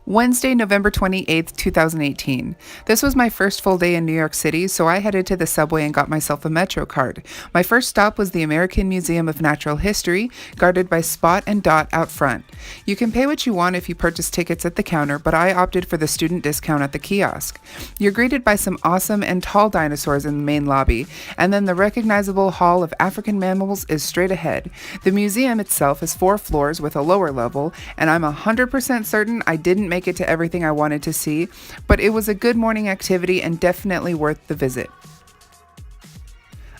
Wednesday, November 28th, 2018. This was my first full day in New York City, so I headed to the subway and got myself a Metro card. My first stop was the American Museum of Natural History, guarded by Spot and Dot out front. You can pay what you want if you purchase tickets at the counter, but I opted for the student discount at the kiosk. You're greeted by some awesome and tall dinosaurs in the main lobby, and then the recognizable Hall of African Mammals is straight ahead. The museum itself is 4 floors with a lower level, and I'm 100% certain I didn't make it to everything I wanted to see, but it was a good morning activity and definitely worth the visit.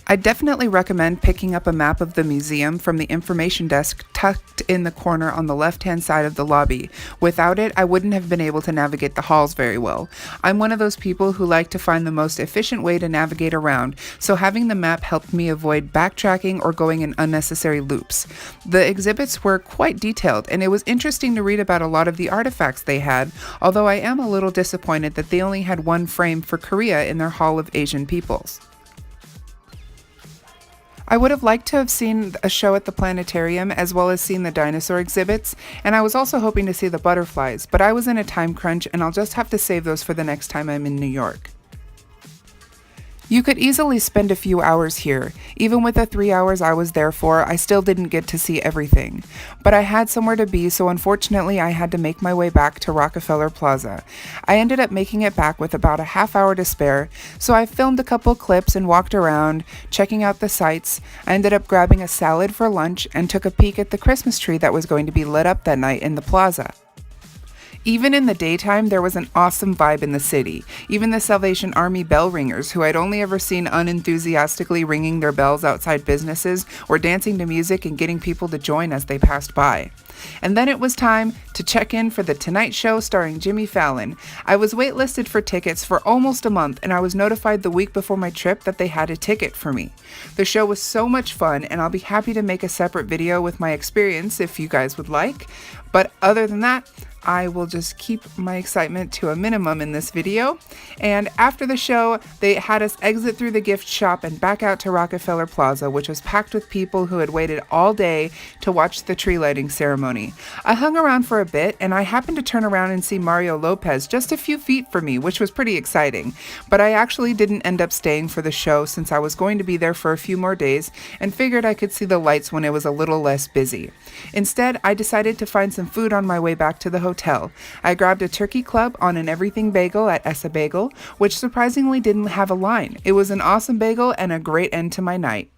I definitely recommend picking up a map of the museum from the information desk tucked in the corner on the left-hand side of the lobby. Without it, I wouldn't have been able to navigate the halls very well. I'm one of those people who like to find the most efficient way to navigate around, so having the map helped me avoid backtracking or going in unnecessary loops. The exhibits were quite detailed, and it was interesting to read about a lot of the artifacts they had, although I am a little disappointed that they only had one frame for Korea in their Hall of Asian Peoples. I would have liked to have seen a show at the planetarium as well as seen the dinosaur exhibits, and I was also hoping to see the butterflies, but I was in a time crunch and I'll just have to save those for the next time I'm in New York. You could easily spend a few hours here. Even with the 3 hours I was there for, I still didn't get to see everything. But I had somewhere to be, so unfortunately I had to make my way back to Rockefeller Plaza. I ended up making it back with about a half hour to spare, so I filmed a couple clips and walked around, checking out the sights. I ended up grabbing a salad for lunch and took a peek at the Christmas tree that was going to be lit up that night in the plaza. Even in the daytime, there was an awesome vibe in the city. Even the Salvation Army bell ringers, who I'd only ever seen unenthusiastically ringing their bells outside businesses, were dancing to music and getting people to join as they passed by. And then it was time to check in for The Tonight Show starring Jimmy Fallon. I was waitlisted for tickets for almost a month, and I was notified the week before my trip that they had a ticket for me. The show was so much fun, and I'll be happy to make a separate video with my experience if you guys would like. But other than that, I will just keep my excitement to a minimum in this video. And after the show, they had us exit through the gift shop and back out to Rockefeller Plaza, which was packed with people who had waited all day to watch the tree lighting ceremony. I hung around for a bit, and I happened to turn around and see Mario Lopez just a few feet from me, which was pretty exciting. But I actually didn't end up staying for the show since I was going to be there for a few more days and figured I could see the lights when it was a little less busy. Instead, I decided to find some food on my way back to the hotel. I grabbed a turkey club on an everything bagel at Essa Bagel, which surprisingly didn't have a line. It was an awesome bagel and a great end to my night.